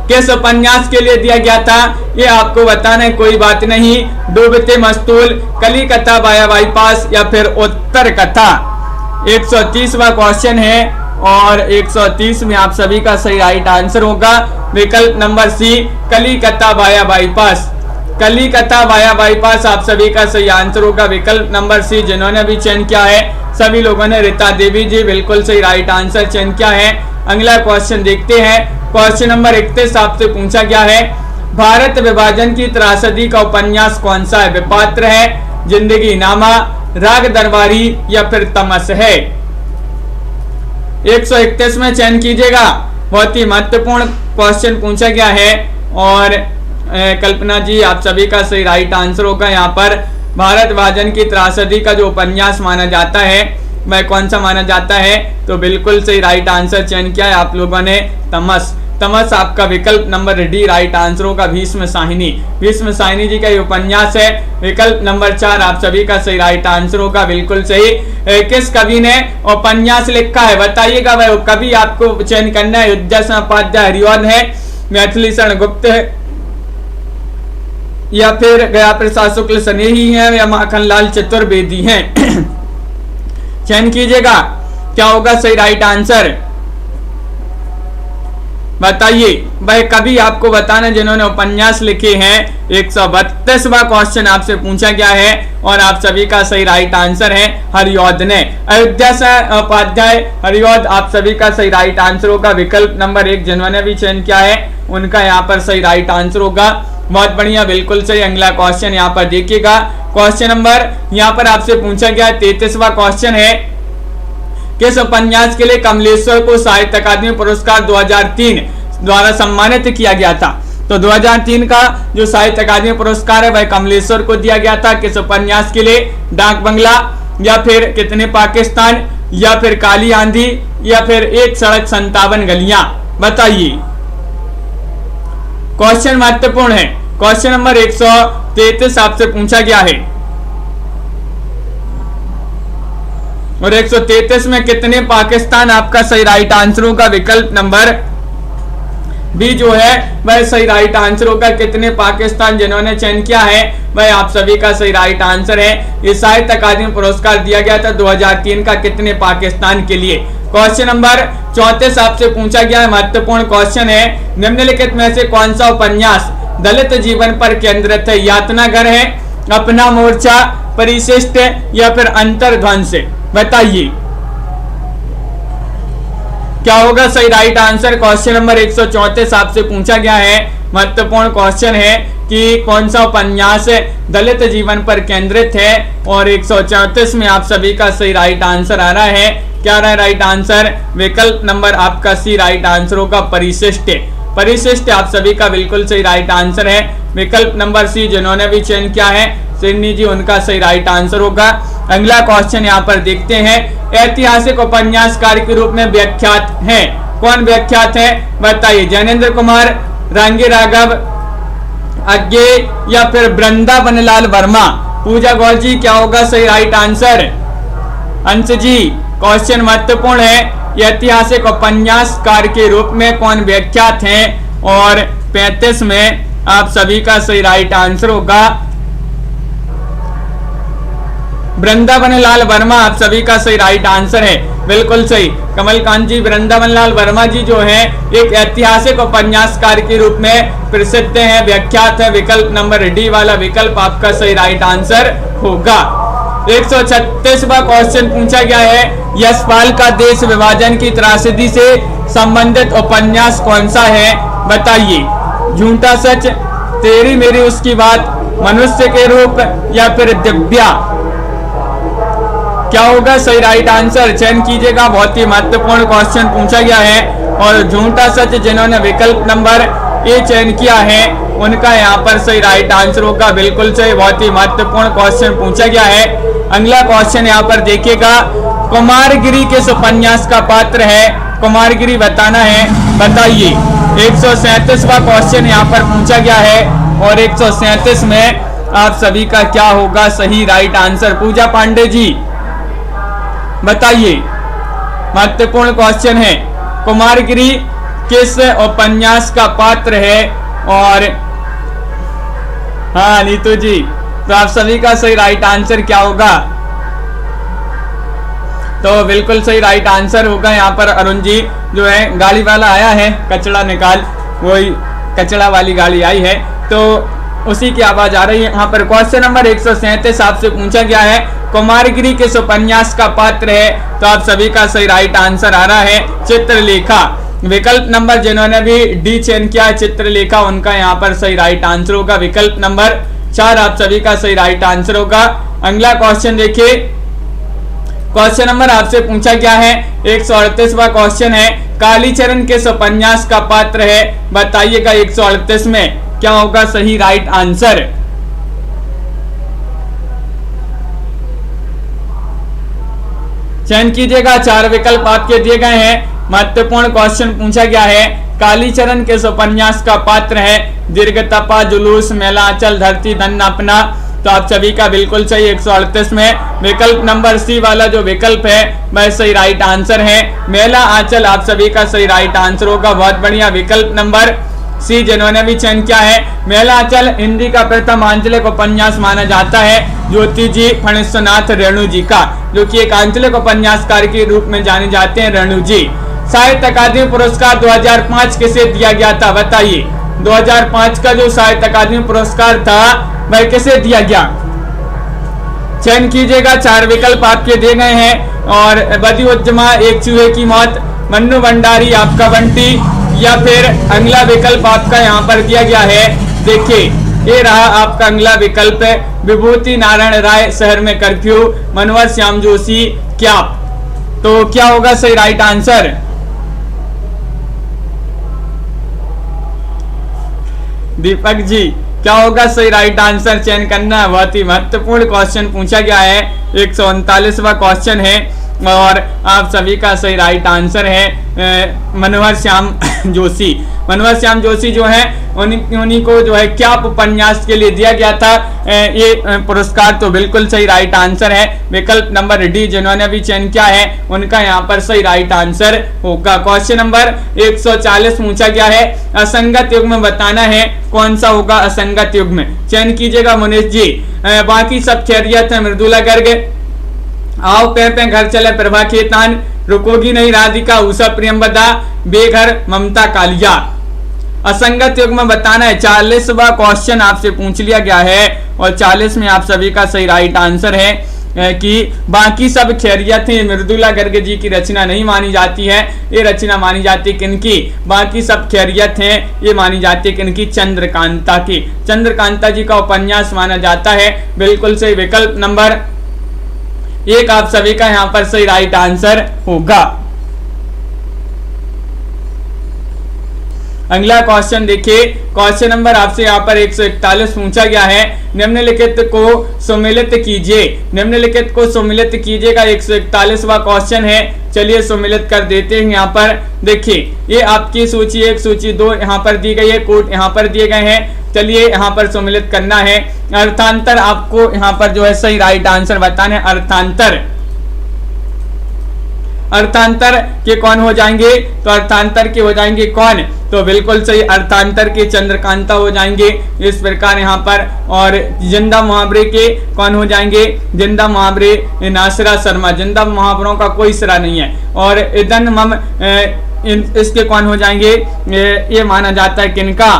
किस उपन्यास के लिए दिया गया था, ये आपको बताना है, कोई बात नहीं। डूबते मस्तूल, कलिकता वाया बाईपास या फिर उत्तर कथा। 130वां क्वेश्चन है और 130 में आप सभी का सही राइट आंसर होगा विकल्प number C, Kalikata via bypass. Kalikata via bypass आप सभी का सही आंसर होगा विकल्प नंबर सी। जिन्होंने भी चयन किया है सभी लोगों ने, रीता देवी जी बिल्कुल सही राइट आंसर चयन किया है। अगला क्वेश्चन देखते हैं। क्वेश्चन नंबर 31 आपसे पूछा गया है, भारत विभाजन की त्रासदी का उपन्यास कौन सा है? विपात्र है, जिंदगी नामा, राग दरबारी या फिर तमस है? 131 में चयन कीजिएगा, बहुत ही महत्वपूर्ण क्वेश्चन पूछा गया है। और कल्पना जी आप सभी का सही राइट आंसर होगा। यहाँ पर भारत विभाजन की त्रासदी का जो उपन्यास माना जाता है वह कौन सा माना जाता है? तो बिल्कुल सही राइट आंसर चयन किया है आप लोगों ने, तमस। तमस आपका विकल्प नंबर डी राइट आंसर होगा। भीष्म साहिनी, भीष्म साहिनी जी का ये उपन्यास है। विकल्प नंबर 4 आप सभी का सही राइट आंसर होगा, बिल्कुल सही। किस कवि ने उपन्यास लिखा है बताइएगा, वह कवि आपको चयन करना है। विद्यासागर उपाध्याय हरिऔध है, मैथिली शरण गुप्त है या फिर गया प्रसाद शुक्ल स्नेही है या माखनलाल चतुर्वेदी हैं। चयन कीजिएगा, क्या होगा सही राइट आंसर बताइए। वह कभी आपको बताना जिन्होंने उपन्यास लिखे हैं। 132वां क्वेश्चन आपसे पूछा गया है और आप सभी का सही राइट आंसर है हरिऔध ने। अयोध्या से उपाध्याय हरिऔध आप सभी का सही राइट आंसर होगा, विकल्प नंबर 1। जिन्होंने भी चयन किया है उनका यहाँ पर सही राइट आंसर होगा, बहुत बढ़िया, बिल्कुल सही। अगला क्वेश्चन यहाँ पर देखिएगा। क्वेश्चन नंबर यहाँ पर आपसे पूछा गया 33वां क्वेश्चन है, किस उपन्यास के लिए कमलेश्वर को साहित्य अकादमी पुरस्कार 2003 द्वारा सम्मानित किया गया था? तो 2003 का जो साहित्य अकादमी पुरस्कार है वह कमलेश्वर को दिया गया था। किस उपन्यास के लिए? डाक बंगला या फिर कितने पाकिस्तान या फिर काली आंधी या फिर एक सड़क 57 गलियां? बताइए। क्वेश्चन महत्वपूर्ण है। क्वेश्चन नंबर 133 आपसे पूछा गया है और 133 में कितने पाकिस्तान आपका सही राइट आंसर होगा, विकल्प नंबर बी जो है वह सही राइट आंसर होगा। कितने पाकिस्तान जिन्होंने चयन किया है वह आप सभी का सही राइट आंसर है। ये साहित्य अकादमी पुरस्कार दिया गया था 2003 का कितने पाकिस्तान के लिए। क्वेश्चन नंबर 34 आपसे पूछा गया है, महत्वपूर्ण क्वेश्चन है, निम्नलिखित में से कौन सा उपन्यास दलित जीवन पर केंद्रित है? यातना घर है, अपना मोर्चा, परिशिष्ट या फिर अंतर्ध्वंस? बताइए क्या होगा सही राइट आंसर। क्वेश्चन नंबर 134 आपसे पूछा गया है, महत्वपूर्ण क्वेश्चन है कि कौन सा उपन्यास दलित जीवन पर केंद्रित है। और 134 में आप सभी का सही राइट आंसर आ रहा है, क्या रहा है राइट आंसर? विकल्प नंबर आपका सी राइट आंसर होगा, परिशिष्ट। परिशिष्ट आप सभी का बिल्कुल सही राइट आंसर है, विकल्प नंबर सी। जिन्होंने भी चयन किया है सिडनी जी उनका सही राइट आंसर होगा। अगला क्वेश्चन यहाँ पर देखते हैं, ऐतिहासिक उपन्यासकार के रूप में व्याख्यात हैं, कौन व्याख्यात है? बताइए। ज्ञानेंद्र कुमार, रांगी राघव, अज्ञे या फिर वृंदावनलाल वर्मा? पूजा गौर जी क्या होगा सही राइट आंसर? अंश जी क्वेश्चन महत्वपूर्ण है, ऐतिहासिक उपन्यासकार के रूप में कौन व्याख्यात हैं? और 35 में आप सभी का सही राइट आंसर होगा वृंदावनलाल वर्मा, आप सभी का सही राइट आंसर है, बिल्कुल सही। कमलकांत जी, वृंदावनलाल वर्मा जी जो है एक ऐतिहासिक उपन्यासकार के रूप में प्रसिद्ध हैं, व्याख्यात है, विकल्प नंबर डी वाला विकल्प आपका सही राइट आंसर होगा। 136वां क्वेश्चन पूछा गया है, यशपाल का देश विभाजन की त्रासदी से संबंधित उपन्यास कौन सा है? बताइए। झूठा सच, तेरी मेरी उसकी बात, मनुष्य के रूप या फिर दिव्या? क्या होगा सही राइट आंसर? चयन कीजिएगा, बहुत ही महत्वपूर्ण क्वेश्चन पूछा गया है। और झूठा सच जिन्होंने विकल्प नंबर ए चयन किया है उनका यहाँ पर सही राइट आंसर होगा, बिल्कुल सही, बहुत ही महत्वपूर्ण क्वेश्चन पूछा गया है। अगला क्वेश्चन यहाँ पर देखिएगा, कुमारगिरी किस उपन्यास का पात्र है? कुमारगिरी बताना है, बताइए। 137वां क्वेश्चन यहाँ पर पूछा गया है और 137 में आप सभी का क्या होगा सही राइट आंसर? पूजा पांडे जी बताइए, महत्वपूर्ण क्वेश्चन है। कुमारगिरी किस उपन्यास का पात्र है? और हाँ नीतू जी, तो आप सभी का सही राइट आंसर क्या होगा? तो बिल्कुल सही राइट आंसर होगा यहाँ पर अरुण जी, जो है गाड़ी वाला आया है कचरा निकाल, वही कचरा वाली गाड़ी आई है, तो उसी की आवाज आ रही है। यहाँ पर क्वेश्चन नंबर 137 आपसे पूछा गया है कुमारगिरी किस उपन्यास का पात्र है? तो आप सभी का सही राइट आंसर आ रहा है चित्रलेखा। विकल्प नंबर जिन्होंने भी डी चयन किया है चित्रलेखा, उनका यहाँ पर सही राइट आंसर होगा विकल्प नंबर 4, आप सभी का सही राइट आंसर होगा। अगला क्वेश्चन देखिए, क्वेश्चन नंबर आपसे पूछा गया है 138वां क्वेश्चन है कालीचरण किस उपन्यास का पात्र है? बताइएगा 138 में क्या होगा सही राइट आंसर? चयन कीजिएगा, 4 विकल्प आपके दिए गए हैं। महत्वपूर्ण क्वेश्चन पूछा गया है कालीचरण किस उपन्यास का पात्र है? दीर्घ तपा, जुलूस, मेला आंचल, धरती धन अपना। तो आप सभी का बिल्कुल सही 138 में विकल्प नंबर सी वाला जो विकल्प है वह सही राइट आंसर है। मेला आंचल आप सभी का सही राइट आंसर होगा, बहुत बढ़िया। विकल्प नंबर सी जिन्होंने भी चयन किया है, मेला आंचल हिंदी का प्रथम आंचलिक उपन्यास माना जाता है ज्योति जी फणीश्वरनाथ रेणु जी का, जो कि एक आंचलिक उपन्यासकार के रूप में जाने जाते हैं रेणु जी। साहित्य अकादमी पुरस्कार 2005 किसे दिया गया था? बताइए 2005 का जो साहित्य अकादमी पुरस्कार था वह किसे दिया गया? चयन कीजिएगा, 4 विकल्प आपके दिए गए हैं। और बदी उज्जमा, एक चूहे की मौत, मन्नू भंडारी, आपका बंटी, या फिर अगला विकल्प आपका यहाँ पर दिया गया है। देखिए ये रहा आपका अगला विकल्प है विभूति नारायण राय, शहर में कर्फ्यू, मनोहर श्याम जोशी, क्या? तो क्या होगा सही राइट आंसर? दीपक जी क्या होगा सही राइट आंसर? चयन करना बहुत ही महत्वपूर्ण क्वेश्चन पूछा गया है, 139वां क्वेश्चन है और आप सभी का सही राइट आंसर है मनोहर श्याम जोशी। मनोहर श्याम जोशी जो है उन्हीं को जो है क्या उपन्यास के लिए दिया गया था ये पुरस्कार, तो बिल्कुल सही राइट आंसर है विकल्प नंबर डी जिन्होंने भी चयन किया है उनका यहाँ पर सही राइट आंसर होगा। क्वेश्चन नंबर 140 पूछा गया है असंगत युग्म बताना है, कौन सा होगा असंगत युग्म? चयन कीजिएगा मुनीष जी। बाकी सब खैरियत है, मृदुला गर्ग, आओ पे घर चले, प्रभा खेतान, रुकोगी नहीं राधिका, उषा प्रियंवदा, बेघर ममता कालिया। असंगत युग्म बताना है, 40वां क्वेश्चन आपसे पूछ लिया गया है और 40 में आप सभी का सही राइट आंसर है कि बाकी सब खैरियत है मृदुला गर्ग जी की रचना नहीं मानी जाती है। ये रचना मानी जाती है किनकी? बाकी सब खैरियत है ये मानी जाती है किनकी? चंद्रकांता की। चंद्रकांता जी का उपन्यास माना जाता है, बिल्कुल सही विकल्प नंबर 1 आप सभी का यहाँ पर सही राइट आंसर होगा। अगला क्वेश्चन देखिए, क्वेश्चन नंबर आपसे यहाँ पर 141 पूछा गया है निम्नलिखित को सम्मिलित कीजिए। निम्नलिखित को सम्मिलित कीजिएगा 141वां क्वेश्चन है। चलिए सम्मिलित कर देते हैं। यहाँ पर देखिए ये आपकी सूची 1 सूची 2 यहाँ पर दी गई है, कोड यहाँ पर दिए गए हैं। चलिए यहाँ पर सम्मिलित करना है। अर्थांतर आपको यहाँ पर जो है सही राइट आंसर बताना है। अर्थांतर, अर्थांतर के कौन हो जाएंगे? तो अर्थांतर के हो जाएंगे कौन? तो बिल्कुल सही अर्थांतर के चंद्रकांता हो जाएंगे इस प्रकार यहाँ पर। और जिंदा मुहावरे के कौन हो जाएंगे? जिंदा मुहावरे नासिरा शर्मा, जिंदा मुहावरों का कोई सिरा नहीं है। और इदन मम इसके कौन हो जाएंगे? ये माना जाता है किनका?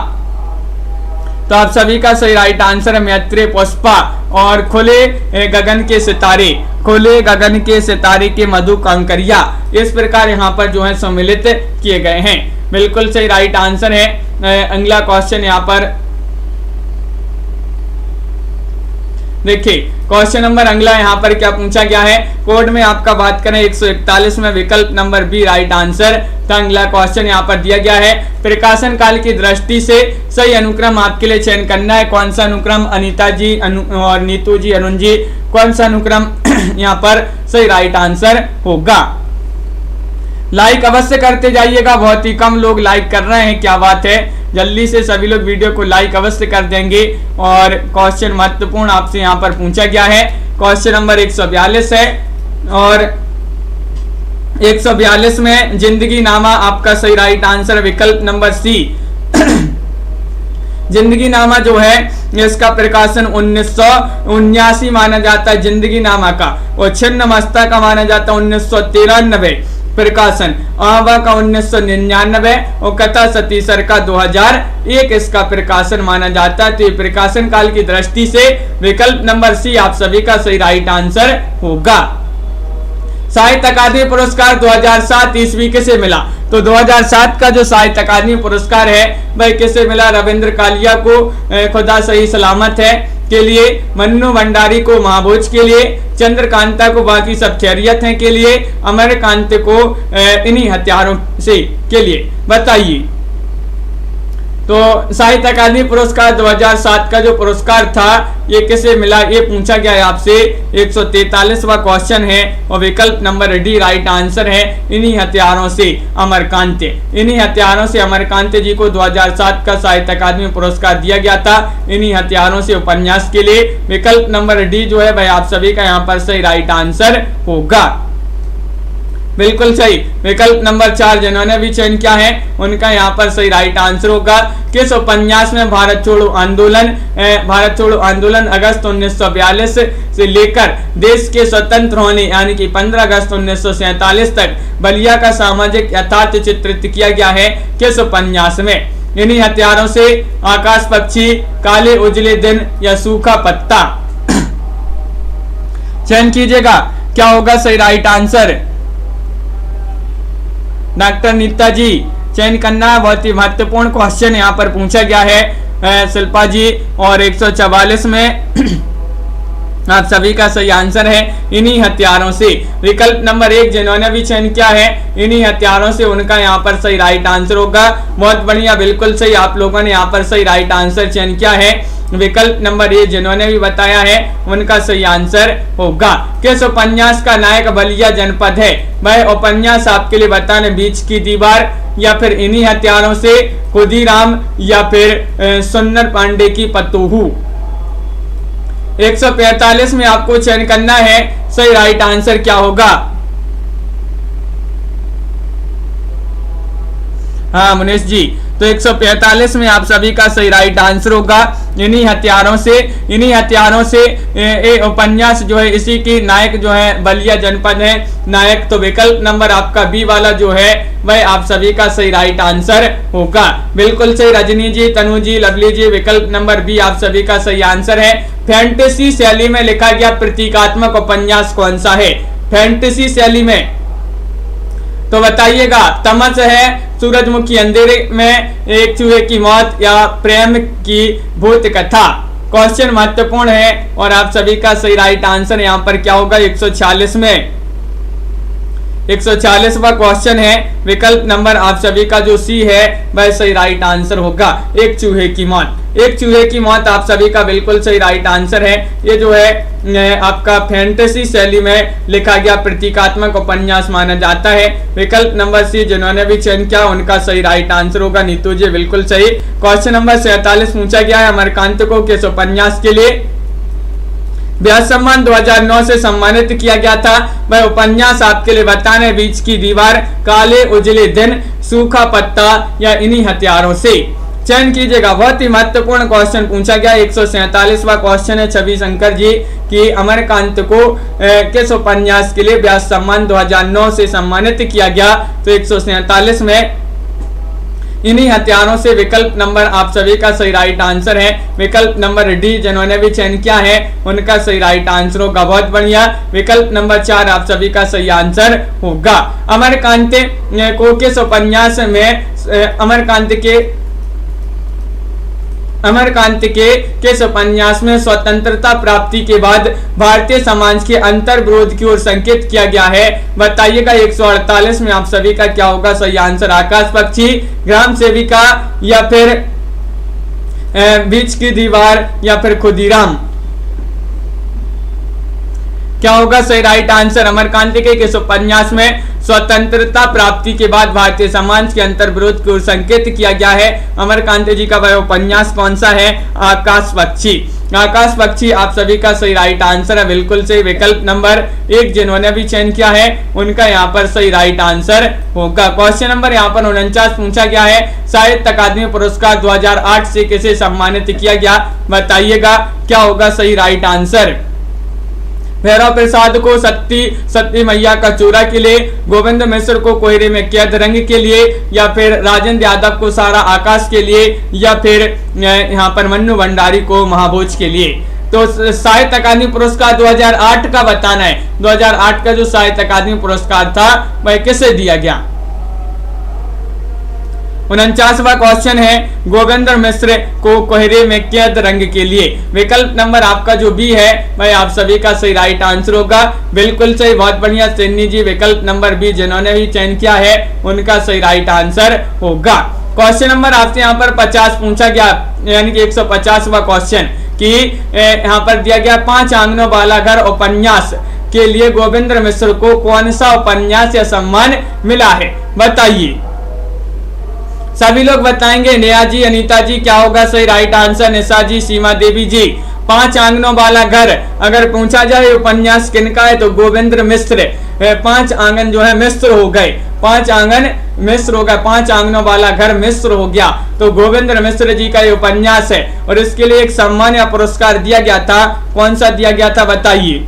तो आप सभी का सही राइट आंसर है मैत्रेय पुष्पा। और खुले गगन के सितारे, खुले गगन के सितारे के मधु कांकरिया, इस प्रकार यहाँ पर जो है सम्मिलित किए गए हैं। बिल्कुल सही राइट आंसर है। अगला क्वेश्चन यहाँ पर देखिए, क्वेश्चन नंबर अगला यहाँ पर क्या पूछा गया है? कोड में आपका बात करें 141 में विकल्प नंबर बी राइट आंसर। तो अगला क्वेश्चन यहाँ पर दिया गया है प्रकाशन काल की दृष्टि से सही अनुक्रम आपके लिए चयन करना है। कौन सा अनुक्रम? अनीता जी और नीतू जी, अरुण जी, कौन सा अनुक्रम यहाँ पर सही राइट आंसर होगा? लाइक अवश्य करते जाइएगा, बहुत ही कम लोग लाइक कर रहे हैं, क्या बात है। जल्दी से सभी लोग वीडियो को लाइक अवश्य कर देंगे। और क्वेश्चन महत्वपूर्ण आपसे यहाँ पर पूछा गया है, क्वेश्चन नंबर 142 है। और 142 में जिंदगी नामा आपका सही राइट आंसर विकल्प नंबर सी। जिंदगी नामा जो है इसका प्रकाशन 1979 माना जाता है जिंदगी नामा का, और छिन्न मस्ता का माना जाता है 1993 प्रकाशन, आवा का 1999 और कथा सतीसर का 2001 इसका प्रकाशन माना जाता है। तो ये प्रकाशन काल की दृष्टि से विकल्प नंबर सी आप सभी का सही राइट आंसर होगा। साहित्य अकादमी पुरस्कार 2007 ईस्वी किसे मिला? तो 2007 का जो साहित्य अकादमी पुरस्कार है वह किसे मिला? रविंद्र कालिया को खुदा सही सलामत है के लिए, मन्नू भंडारी को महाभोज के लिए, चंद्रकांता को बाकी सब खैरियत है के लिए, अमरकांत को इन्हीं हथियारों से के लिए। बताइए। तो साहित्य अकादमी पुरस्कार 2007 का जो पुरस्कार था ये किसे मिला, ये पूछा गया है आपसे। 143वां क्वेश्चन है और विकल्प नंबर डी राइट आंसर है, इन्हीं हथियारों से अमरकांत। इन्हीं हथियारों से अमरकांत जी को 2007 का साहित्य अकादमी पुरस्कार दिया गया था, इन्हीं हथियारों से उपन्यास के लिए। विकल्प नंबर डी जो है भाई आप सभी का यहाँ पर सही राइट आंसर होगा। बिल्कुल सही। विकल्प नंबर 4 जिन्होंने भी चयन किया है उनका यहाँ पर सही राइट आंसर होगा। किस उपन्यास में भारत छोड़ो आंदोलन अगस्त 1942 से लेकर देश के स्वतंत्र होने यानी कि 15 अगस्त 1947 तक बलिया का सामाजिक यथार्थ चित्रित किया गया है? किस उपन्यास में? इन्हीं हथियारों से, आकाश पक्षी, काले उजले दिन या सूखा पत्ता। चयन कीजिएगा, क्या होगा सही राइट आंसर? डॉक्टर नीता जी चयन करना, बहुत ही महत्वपूर्ण क्वेश्चन यहाँ पर पूछा गया है शिल्पा जी। और 144 में आप सभी का सही आंसर है इन्हीं हथियारों से। विकल्प नंबर 1 जिन्होंने भी चयन किया है इन्हीं हथियारों से, उनका यहाँ पर सही राइट आंसर होगा। बहुत बढ़िया, बिल्कुल सही, आप लोगों ने यहाँ पर सही राइट आंसर चयन किया है। विकल्प नंबर ए जिन्होंने भी बताया है उनका सही आंसर होगा। किस उपन्यास का नायक बलिया जनपद है? वह उपन्यास आपके लिए बताने बीच की दीवार, या फिर इन्हीं हथियारों से, खुदीराम, या फिर सुंदर पांडे की पतोहू। 145 में आपको चयन करना है, सही राइट आंसर क्या होगा? हाँ मुनेश जी, तो 145 में आप सभी का सही राइट आंसर होगा इन्हीं हथियारों से ये उपन्यास जो है इसी की नायक जो है बलिया जनपद है नायक। तो विकल्प नंबर आपका बी वाला जो है वह आप सभी का सही राइट आंसर होगा। बिल्कुल सही रजनी जी, तनु जी, लवली जी, विकल्प नंबर बी आप सभी का सही आंसर है। फैंटेसी शैली में लिखा गया प्रतीकात्मक उपन्यास कौन सा है? फैंटेसी शैली में तो बताइएगा, तमस है, सूरजमुखी अंधेरे में, एक चूहे की मौत, या प्रेम की भूत कथा। क्वेश्चन महत्वपूर्ण है और आप सभी का सही राइट आंसर यहाँ पर क्या होगा? 146 में 140वां क्वेश्चन है। विकल्प नंबर आप सभी का जो सी है वह सही राइट आंसर होगा, एक चूहे की मौत। एक चूहे की मौत आप सभी का बिल्कुल सही राइट आंसर है। ये जो है आपका फैंटेसी शैली में लिखा गया प्रतीकात्मक उपन्यास माना जाता है। विकल्प नंबर सी जिन्होंने भी चयन किया उनका सही राइट आंसर होगा। नीतू जी बिल्कुल सही। क्वेश्चन नंबर 47 पूछा गया है, अमरकांत को किस उपन्यास के लिए व्यास सम्मान 2009 से सम्मानित किया गया था? वह उपन्यास आपके लिए बताने बीच की दीवार, काले उजले दिन, सूखा पत्ता, या इन्हीं हथियारों से। चयन कीजिएगा, बहुत ही महत्वपूर्ण क्वेश्चन पूछा गया। 147वां क्वेश्चन है छवि शंकर जी कि अमरकांत को किस उपन्यास के लिए व्यास सम्मान 2009 से सम्मानित किया गया? तो 147 में इन्हीं हथियारों से। विकल्प नंबर आप सभी का सही राइट आंसर है विकल्प नंबर डी जिन्होंने भी चयन किया है उनका सही राइट आंसर होगा। बहुत बढ़िया, विकल्प नंबर 4 आप सभी का सही आंसर होगा। अमरकांत को किस उपन्यास में अमरकांत के किस उपन्यास में स्वतंत्रता प्राप्ति के बाद भारतीय समाज के अंतर विरोध की ओर संकेत किया गया है? बताइएगा। 148 में आप सभी का क्या होगा सही आंसर? आकाश पक्षी, ग्राम सेविका, या फिर बीच की दीवार, या फिर खुदीराम। क्या होगा सही राइट आंसर? अमरकांत के किस उपन्यास में स्वतंत्रता प्राप्ति के बाद भारतीय समाज के अंतर्विरोध की ओर संकेत किया गया है? अमरकांत जी का वह उपन्यास कौन सा है? आकाश पक्षी। आकाश पक्षी आप सभी का सही राइट आंसर है, बिल्कुल सही। विकल्प नंबर 1 जिन्होंने भी चयन किया है उनका यहाँ पर सही राइट आंसर होगा। क्वेश्चन नंबर यहाँ पर 49 पूछा गया है, साहित्य अकादमी पुरस्कार 2008 से किसे सम्मानित किया गया? बताइएगा क्या होगा सही राइट आंसर। भैरव प्रसाद को सती मैया का चूरा के लिए, गोविंद मिश्र को कोहरे में कैद रंग के लिए, या फिर राजेंद्र यादव को सारा आकाश के लिए, या फिर यहाँ पर मन्नू भंडारी को महाभोज के लिए। तो साहित्य अकादमी पुरस्कार 2008 का बताना है। 2008 का जो साहित्य अकादमी पुरस्कार था वह किसे दिया गया? 49वां क्वेश्चन है, गोविंद मिश्र को कोहरे में कैद रंग के लिए। विकल्प नंबर आपका जो बी है वह आप सभी का सही राइट आंसर होगा, बिल्कुल सही, बहुत बढ़िया सिन्नी जी। विकल्प नंबर बी जिन्होंने भी चयन किया है उनका सही राइट आंसर होगा। क्वेश्चन नंबर आपसे यहाँ पर 50 पूछा गया, यानी कि 150वां क्वेश्चन कि यहाँ पर दिया गया 5 आंगनों वाला घर उपन्यास के लिए गोविंद मिश्र को कौन सा उपन्यास या सम्मान मिला है? बताइए। सभी लोग बताएंगे। नेहा जी, अनीता जी, क्या होगा सही राइट आंसर? निशा जी, सीमा देवी जी। 5 आंगनों वाला घर अगर पूछा जाए उपन्यास किनका है तो गोविंद मिश्र। 5 आंगन जो है मिश्र हो गए, 5 आंगन मिश्र हो गए, 5 आंगनों वाला घर मिश्र हो गया, तो गोविंद मिश्र जी का ये उपन्यास है और इसके लिए एक सम्मान या पुरस्कार दिया गया था। कौन सा दिया गया था बताइए।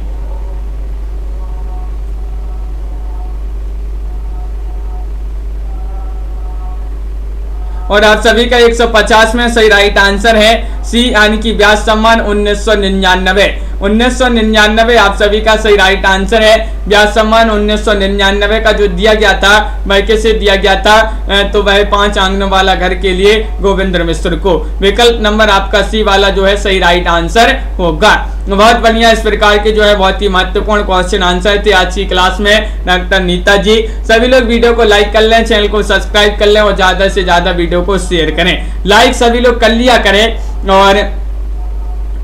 और आप सभी का 150 में सही राइट आंसर है सी, यानी कि व्यास सम्मान 1999। 1999 आप सभी का सही राइट आंसर है। व्यास सम्मान 1999 का जो दिया गया था वह किसे दिया गया था? तो वह 5 आंगनों वाला घर के लिए गोविंद मिश्र को। विकल्प नंबर आपका सी वाला जो है सही राइट आंसर होगा। बहुत बढ़िया, इस प्रकार के जो है बहुत ही महत्वपूर्ण क्वेश्चन आंसर थे आज की क्लास में डॉक्टर नीता जी। सभी लोग वीडियो को लाइक कर लें, चैनल को सब्सक्राइब कर लें और ज्यादा से ज्यादा वीडियो को शेयर करें। लाइक सभी लोग कर लिया करें। और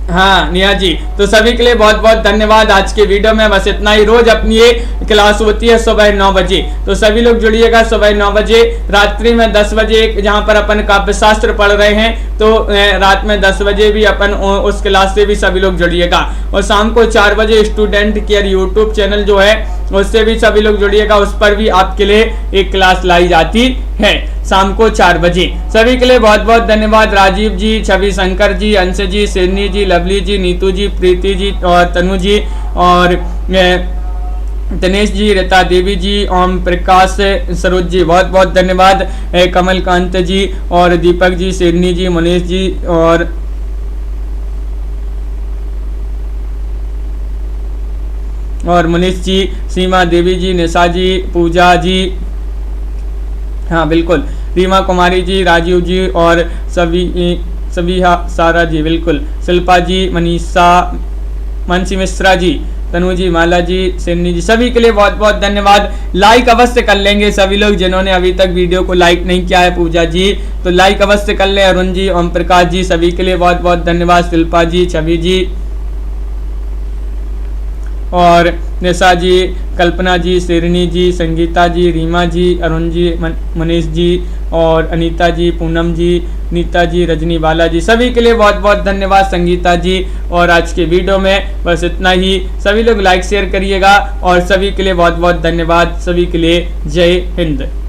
हाँ नेहा जी, तो सभी के लिए बहुत बहुत धन्यवाद। आज के वीडियो में बस इतना ही। रोज अपनी ये क्लास होती है सुबह 9 बजे, तो सभी लोग जुड़िएगा सुबह 9 बजे। रात्रि में 10 बजे जहाँ पर अपन काव्य शास्त्र पढ़ रहे हैं, तो रात में 10 बजे भी अपन उस क्लास से भी सभी लोग जुड़िएगा। और शाम को 4 बजे स्टूडेंट केयर यूट्यूब चैनल जो है उससे भी सभी लोग जुड़िएगा, उस पर भी आपके लिए एक क्लास लाई जाती है शाम को 4 बजे। सभी के लिए बहुत बहुत धन्यवाद। राजीव जी, छवि शंकर जी, अंश जी, सिरनी जी, लवली जी, नीतू जी, प्रीति जी और तनु जी और दिनेश जी, रीता देवी जी, ओम प्रकाश सरोज जी, बहुत बहुत धन्यवाद। कमलकांत जी और दीपक जी, सिरनी जी, मनीष जी और मनीष जी, सीमा देवी जी, निशा जी, पूजा जी, हाँ बिल्कुल, रीमा कुमारी जी, राजीव जी और सभी सारा जी, बिल्कुल, शिल्पा जी, मनीषा, मनसी मिश्रा जी, तनु जी, माला जी, सिन्नी जी, सभी के लिए बहुत बहुत धन्यवाद। लाइक अवश्य कर लेंगे सभी लोग जिन्होंने अभी तक वीडियो को लाइक नहीं किया है। पूजा जी तो लाइक अवश्य कर ले। अरुण जी, ओम प्रकाश जी, सभी के लिए बहुत बहुत धन्यवाद। शिल्पा जी, छवि जी और निशा जी, कल्पना जी, शेरनी जी, संगीता जी, रीमा जी, अरुण जी, मनीष जी और अनीता जी, पूनम जी, नीता जी, रजनी, बाला जी, सभी के लिए बहुत बहुत धन्यवाद। संगीता जी, और आज के वीडियो में बस इतना ही। सभी लोग लाइक शेयर करिएगा और सभी के लिए बहुत बहुत धन्यवाद। सभी के लिए जय हिंद।